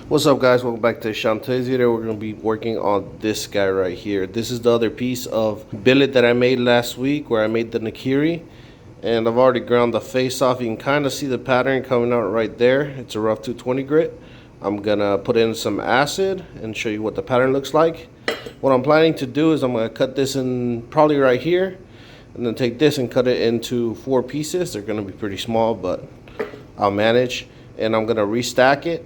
What's up, guys? Welcome back to Shantae's video. We're going to be working on this guy right here. This is the other piece of billet that I made last week where I made the Nakiri, and I've already ground the face off. You can kind of see the pattern coming out right there. It's a rough 220 grit. I'm going to put in some acid and show you what the pattern looks like. What I'm planning to do is I'm going to cut this in probably right here, and then take this and cut it into 4 pieces. They're going to be pretty small, but I'll manage. And I'm going to restack it,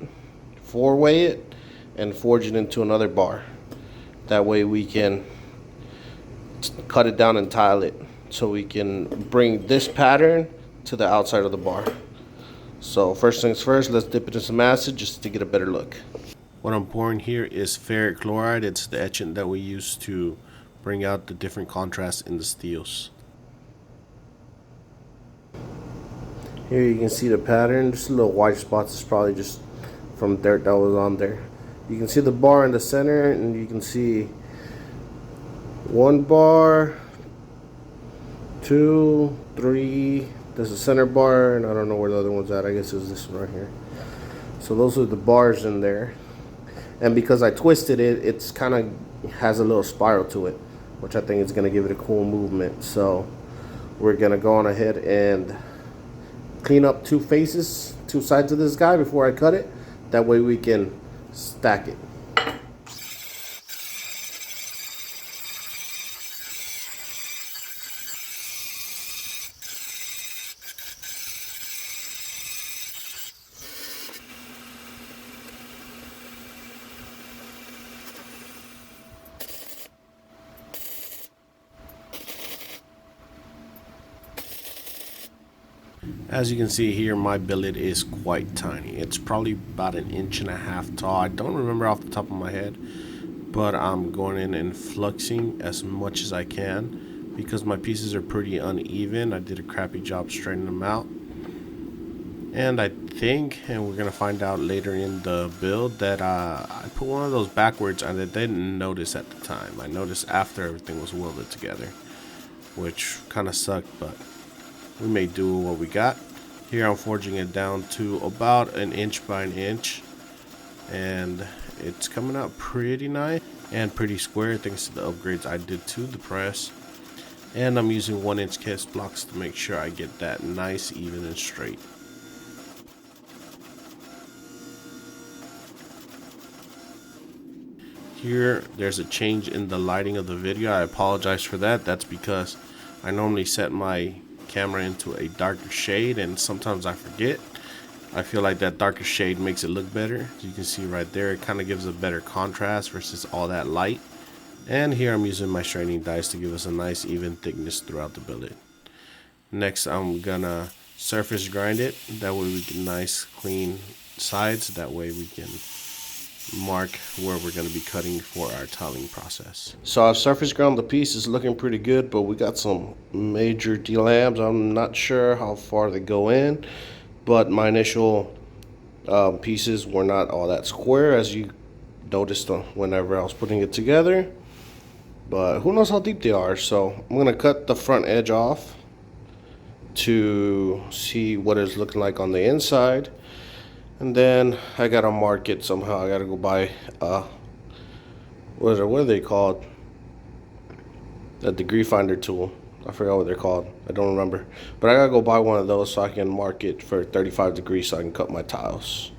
4-way it, and forge it into another bar. That way we can cut it down and tile it, so we can bring this pattern to the outside of the bar. So first things first, let's dip it in some acid just to get a better look. What I'm pouring here is ferric chloride. It's the etchant that we use to bring out the different contrasts in the steels. Here you can see the pattern. Just little white spots. It's probably just from dirt that was on there. You can see the bar in the center, and you can see 1 bar, 2, 3. There's a center bar, and I don't know where the other one's at. I guess it was this one right here. So those are the bars in there. And because I twisted it, it's kind of has a little spiral to it, which I think is going to give it a cool movement. So we're going to go on ahead and clean up 2 faces, 2 sides of this guy before I cut it. That way we can stack it. As you can see here, my billet is quite tiny. It's probably about 1.5 inches tall. I don't remember off the top of my head, but I'm going in and fluxing as much as I can because my pieces are pretty uneven. I did a crappy job straightening them out. And I think, and we're going to find out later in the build, that I put one of those backwards and I didn't notice at the time. I noticed after everything was welded together, which kind of sucked, but we may do what we got. Here I'm forging it down to about 1 inch by 1 inch, and it's coming out pretty nice and pretty square thanks to the upgrades I did to the press. And I'm using 1-inch cast blocks to make sure I get that nice, even, and straight. Here there's a change in the lighting of the video. I apologize for that. That's because I normally set my camera into a darker shade, and sometimes I forget. I feel like that darker shade makes it look better. As you can see right there, it kind of gives a better contrast versus all that light. And here I'm using my straightening dies to give us a nice even thickness throughout the billet. Next I'm gonna surface grind it. That way we get nice clean sides. That way we can mark where we're going to be cutting for our tiling process. So our surface ground the piece is looking pretty good, but we got some major delabs. I'm not sure how far they go in, but my initial pieces were not all that square, as you noticed whenever I was putting it together, but who knows how deep they are. So I'm going to cut the front edge off to see what it's looking like on the inside. And then I gotta mark it somehow. I gotta go buy what are they called? A degree finder tool. I forgot what they're called. I don't remember. But I gotta go buy one of those so I can mark it for 35 degrees so I can cut my tiles.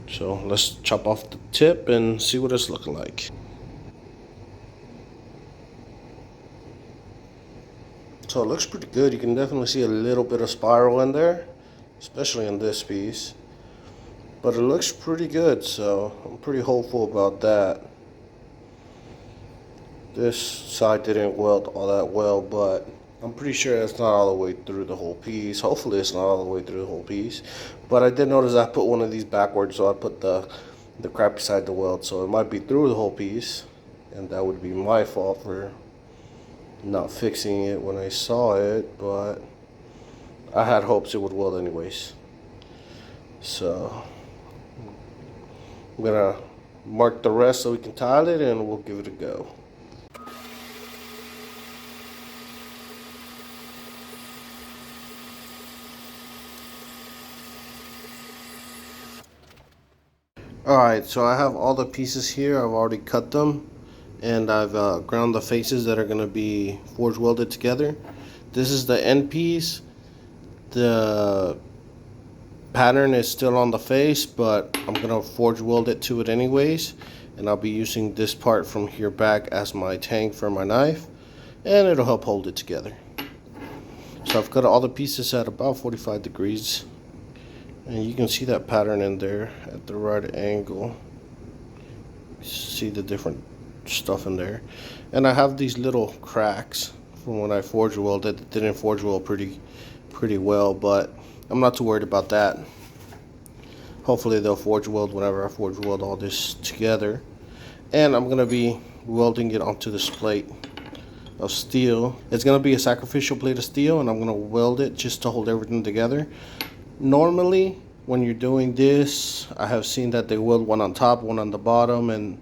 So let's chop off the tip and see what it's looking like. So it looks pretty good. You can definitely see a little bit of spiral in there, especially in this piece, but it looks pretty good, so I'm pretty hopeful about that. This side didn't weld all that well, but I'm pretty sure it's not all the way through the whole piece. Hopefully it's not all the way through the whole piece, but I did notice I put one of these backwards, so I put the crappy side to weld, so it might be through the whole piece, and that would be my fault for not fixing it when I saw it, but I had hopes it would weld anyways. So I'm gonna mark the rest so we can tile it, and we'll give it a go. Alright, so I have all the pieces here. I've already cut them, and I've ground the faces that are going to be forge welded together. This is the end piece. The pattern is still on the face, but I'm going to forge weld it to it anyways, and I'll be using this part from here back as my tang for my knife, and it'll help hold it together. So I've cut all the pieces at about 45 degrees, and you can see that pattern in there at the right angle. See the different stuff in there, and I have these little cracks from when I forge welded. It didn't forge weld pretty well, but I'm not too worried about that. Hopefully they'll forge weld whenever I forge weld all this together. And I'm gonna be welding it onto this plate of steel. It's gonna be a sacrificial plate of steel, and I'm gonna weld it just to hold everything together. Normally when you're doing this, I have seen that they weld one on top, one on the bottom, and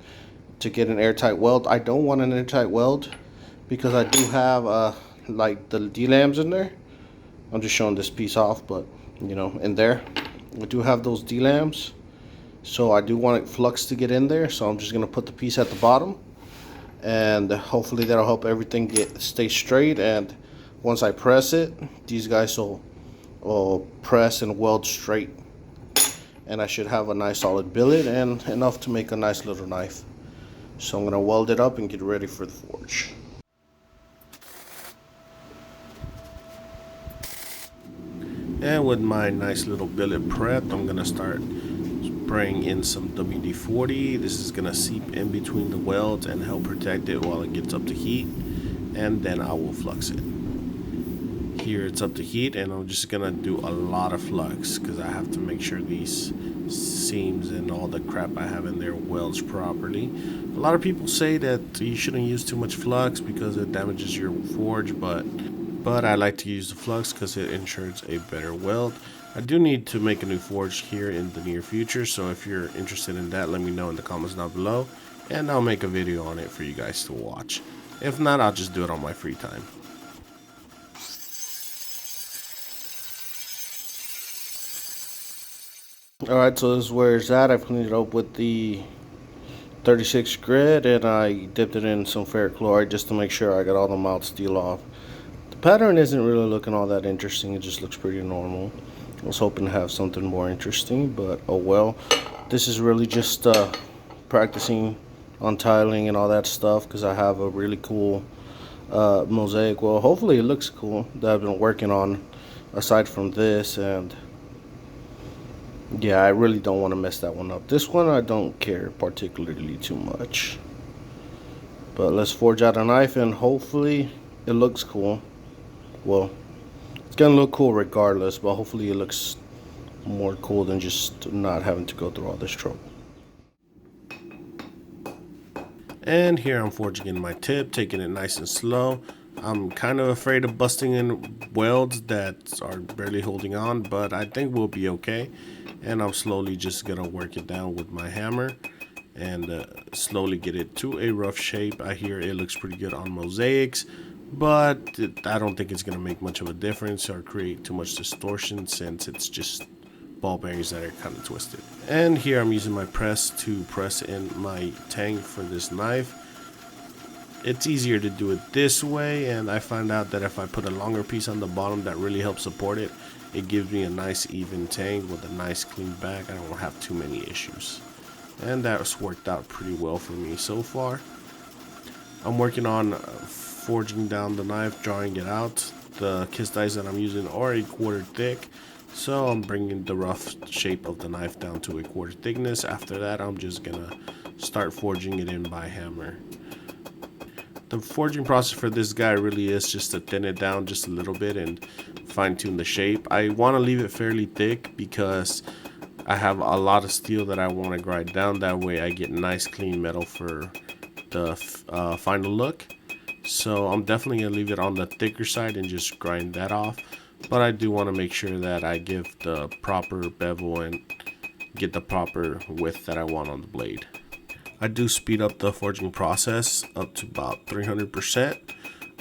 to get an airtight weld. I don't want an airtight weld because I do have like the D-lams in there. I'm just showing this piece off, but you know, in there I do have those D-lams, so I do want flux to get in there. So I'm just gonna put the piece at the bottom, and hopefully that'll help everything stay straight. And once I press it, these guys will press and weld straight, and I should have a nice solid billet and enough to make a nice little knife. So I'm gonna weld it up and get ready for the forge. And with my nice little billet prepped, I'm gonna start spraying in some WD-40. This is gonna seep in between the welds and help protect it while it gets up to heat, and then I will flux it. Here it's up to heat, and I'm just gonna do a lot of flux because I have to make sure these seams and all the crap I have in there welds properly. A lot of people say that you shouldn't use too much flux because it damages your forge, but I like to use the flux because it ensures a better weld. I do need to make a new forge here in the near future, so if you're interested in that, let me know in the comments down below, and I'll make a video on it for you guys to watch. If not, I'll just do it on my free time. Alright, so this is where it's at. I cleaned it up with the 36 grit, and I dipped it in some ferric chloride just to make sure I got all the mild steel off. The pattern isn't really looking all that interesting. It just looks pretty normal. I was hoping to have something more interesting, but oh well. This is really just practicing on tiling and all that stuff because I have a really cool Mosaic. Well, hopefully it looks cool that I've been working on aside from this, and yeah, I really don't want to mess that one up. This one I don't care particularly too much. But let's forge out a knife, and hopefully it looks cool. Well, it's gonna look cool regardless, but hopefully it looks more cool than just not having to go through all this trouble. And here I'm forging in my tip, taking it nice and slow. I'm kind of afraid of busting in welds that are barely holding on, but I think we'll be okay. And I'm slowly just gonna work it down with my hammer and slowly get it to a rough shape. I hear it looks pretty good on Mosaics, but I don't think it's gonna make much of a difference or create too much distortion since it's just ball bearings that are kind of twisted. And here I'm using my press to press in my tang for this knife. It's easier to do it this way, and I find out that if I put a longer piece on the bottom that really helps support it, it gives me a nice even tang with a nice clean back. I don't have too many issues, and that's worked out pretty well for me so far. I'm working on forging down the knife, drawing it out. The kiss dies that I'm using are 1/4 thick, so I'm bringing the rough shape of the knife down to 1/4 thickness. After that, I'm just gonna start forging it in by hammer. The forging process for this guy really is just to thin it down just a little bit and fine-tune the shape. I want to leave it fairly thick because I have a lot of steel that I want to grind down. That way I get nice clean metal for the final look. So I'm definitely going to leave it on the thicker side and just grind that off. But I do want to make sure that I give the proper bevel and get the proper width that I want on the blade. I do speed up the forging process up to about 300%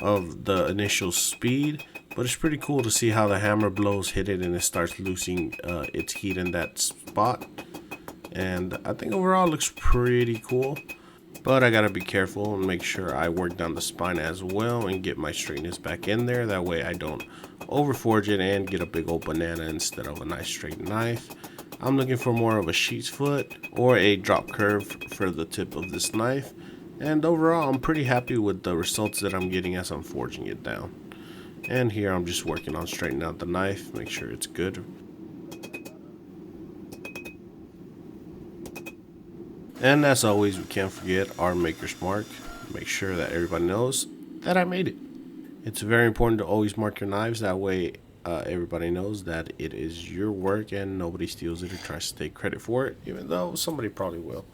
of the initial speed, but it's pretty cool to see how the hammer blows hit it and it starts losing its heat in that spot. and I think overall it looks pretty cool. But I gotta be careful and make sure I work down the spine as well and get my straightness back in there. That way I don't overforge it and get a big old banana instead of a nice straight knife. I'm looking for more of a sheep's foot or a drop curve for the tip of this knife. And overall I'm pretty happy with the results that I'm getting as I'm forging it down. And here I'm just working on straightening out the knife, make sure it's good. And as always, we can't forget our maker's mark. Make sure that everybody knows that I made it. It's very important to always mark your knives. That way everybody knows that it is your work and nobody steals it or tries to take credit for it, even though somebody probably will.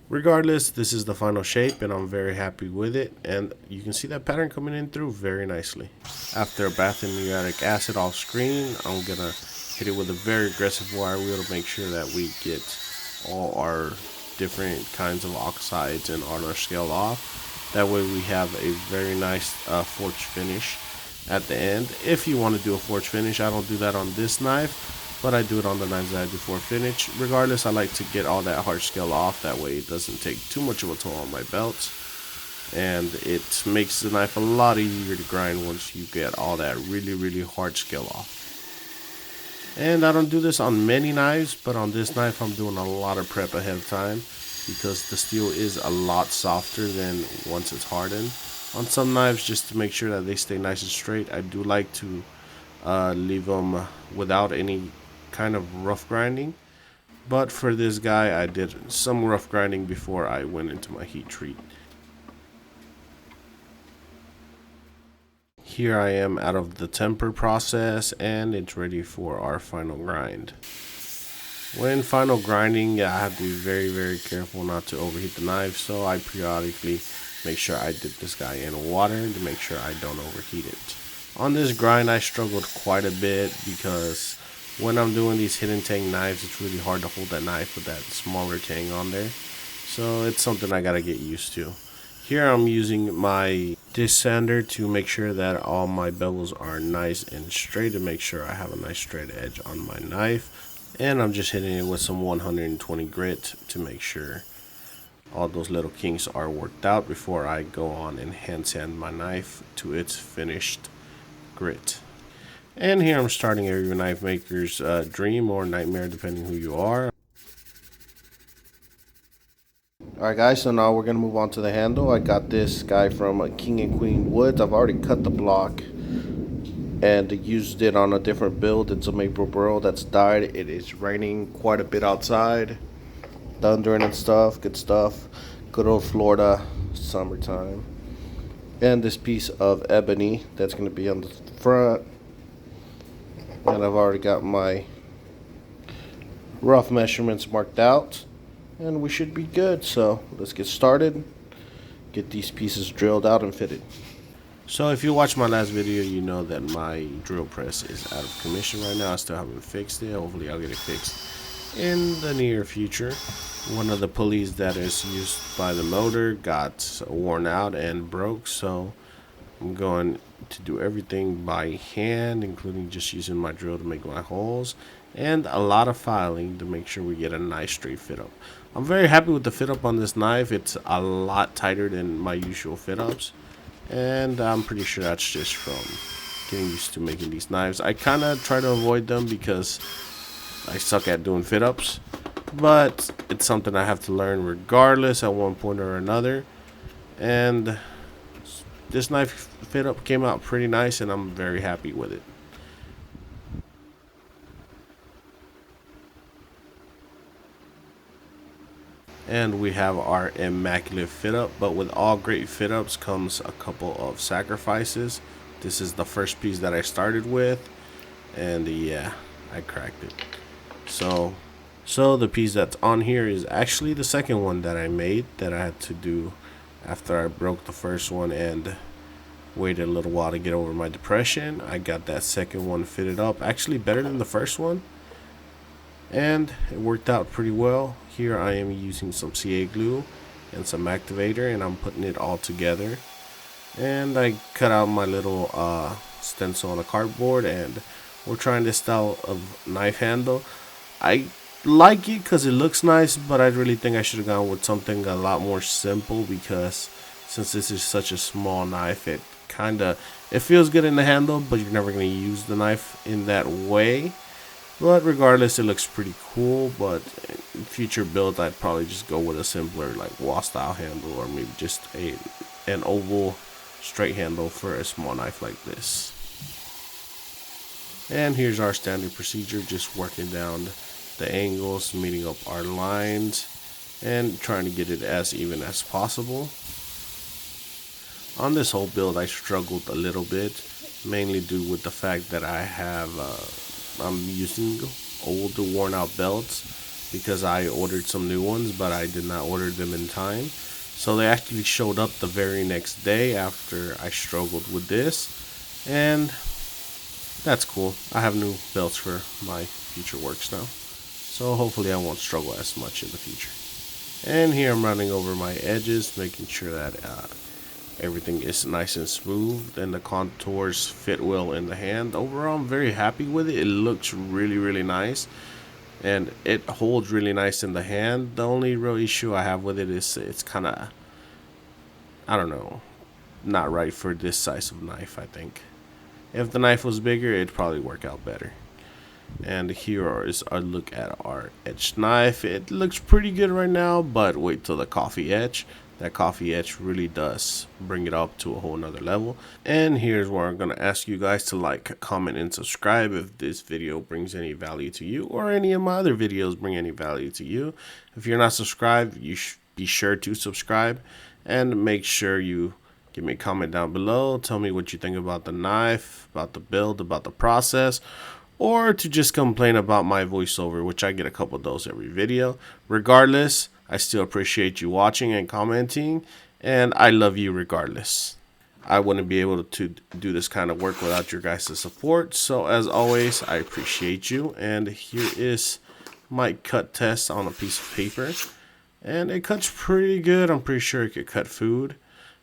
Regardless, this is the final shape and I'm very happy with it. And you can see that pattern coming in through very nicely. After a bath in muriatic acid off screen, I'm going to hit it with a very aggressive wire wheel to make sure that we get all our different kinds of oxides and on our scale off. That way we have a very nice forged finish at the end. If you want to do a forged finish, I don't do that on this knife, but I do it on the knives that I do for finish. Regardless, I like to get all that hard scale off. That way it doesn't take too much of a toll on my belts, and it makes the knife a lot easier to grind once you get all that really hard scale off. And I don't do this on many knives, but on this knife I'm doing a lot of prep ahead of time because the steel is a lot softer than once it's hardened. On some knives, just to make sure that they stay nice and straight, I do like to leave them without any kind of rough grinding. But for this guy, I did some rough grinding before I went into my heat treat. Here I am out of the temper process and it's ready for our final grind. When final grinding, I have to be very careful not to overheat the knife, so I periodically make sure I dip this guy in water to make sure I don't overheat it. On this grind I struggled quite a bit because when I'm doing these hidden tang knives, it's really hard to hold that knife with that smaller tang on there. So it's something I gotta get used to. Here I'm using my disc sander to make sure that all my bevels are nice and straight, to make sure I have a nice straight edge on my knife. And I'm just hitting it with some 120 grit to make sure all those little kinks are worked out before I go on and hand sand my knife to its finished grit. And here I'm starting every knife maker's dream or nightmare, depending who you are. Alright guys, so now we're going to move on to the handle. I got this guy from King and Queen Woods. I've already cut the block and used it on a different build. It's a maple burl that's dyed. It is raining quite a bit outside. Thundering and stuff, good stuff. Good old Florida summertime. And this piece of ebony that's going to be on the front. And I've already got my rough measurements marked out. And we should be good, so let's get started. Get these pieces drilled out and fitted. So if you watched my last video, you know that my drill press is out of commission right now. I still haven't fixed it. Hopefully I'll get it fixed in the near future. One of the pulleys that is used by the motor got worn out and broke, so I'm going to do everything by hand, including just using my drill to make my holes, and a lot of filing to make sure we get a nice straight fit up. I'm very happy with the fit up on this knife. It's a lot tighter than my usual fit ups, and I'm pretty sure that's just from getting used to making these knives. I kind of try to avoid them because I suck at doing fit ups, but it's something I have to learn regardless at one point or another. And this knife fit up came out pretty nice and I'm very happy with it. And we have our immaculate fit up, but with all great fit ups comes a couple of sacrifices. This is the first piece that I started with, and yeah, I cracked it. So the piece that's on here is actually the second one that I made that I had to do after I broke the first one and waited a little while to get over my depression. I got that second one fitted up, actually better than the first one, and it worked out pretty well. Here I am using some CA glue and some activator, and I'm putting it all together. And I cut out my little stencil on a cardboard, and we're trying this style of knife handle. I like it because it looks nice, but I really think I should have gone with something a lot more simple, because since this is such a small knife, it feels good in the handle, but you're never going to use the knife in that way. But regardless, it looks pretty cool. But in future builds, I'd probably just go with a simpler like wall style handle, or maybe just an oval straight handle for a small knife like this. And here's our standard procedure, just working down the angles, meeting up our lines, and trying to get it as even as possible. On this whole build, I struggled a little bit, mainly due with the fact that I'm using old worn out belts, because I ordered some new ones, but I did not order them in time. So they actually showed up the very next day after I struggled with this, and that's cool. I have new belts for my future works now, so hopefully I won't struggle as much in the future. And here I'm running over my edges, making sure that everything is nice and smooth and the contours fit well in the hand. Overall, I'm very happy with it. It looks really nice, and it holds really nice in the hand. The only real issue I have with it is it's kind of, I don't know, not right for this size of knife. I think if the knife was bigger, it'd probably work out better. And here is a look at our etched knife. It looks pretty good right now, but wait till the coffee etch. That coffee etch really does bring it up to a whole nother level. And here's where I'm going to ask you guys to like, comment, and subscribe if this video brings any value to you, or any of my other videos bring any value to you. If you're not subscribed, you should be sure to subscribe, and make sure you give me a comment down below. Tell me what you think about the knife, about the build, about the process, or to just complain about my voiceover, which I get a couple of those every video. Regardless, I still appreciate you watching and commenting, and I love you regardless. I wouldn't be able to do this kind of work without your guys' support. So as always, I appreciate you. And here is my cut test on a piece of paper, and it cuts pretty good. I'm pretty sure it could cut food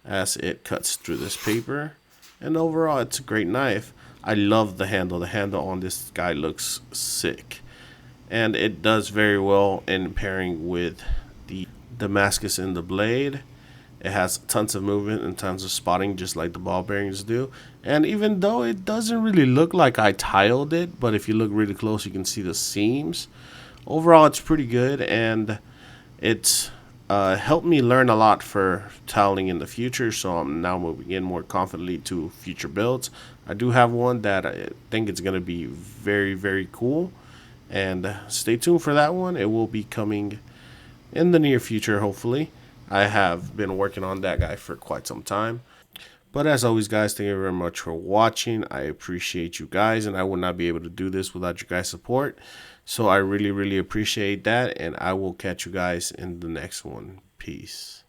as it cuts through this paper. And overall, it's a great knife. I love the handle. The handle on this guy looks sick, and it does very well in pairing with the Damascus in the blade. It has tons of movement and tons of spotting, just like the ball bearings do. And even though it doesn't really look like I tiled it, but if you look really close, you can see the seams. Overall, it's pretty good, and it's helped me learn a lot for tiling in the future, so I'm now moving in more confidently to future builds. I do have one that I think it's going to be very cool, and stay tuned for that one. It will be coming in the near future, hopefully. I have been working on that guy for quite some time. But as always, guys, thank you very much for watching. I appreciate you guys, and I would not be able to do this without you guys' support. So I really appreciate that, and I will catch you guys in the next one. Peace.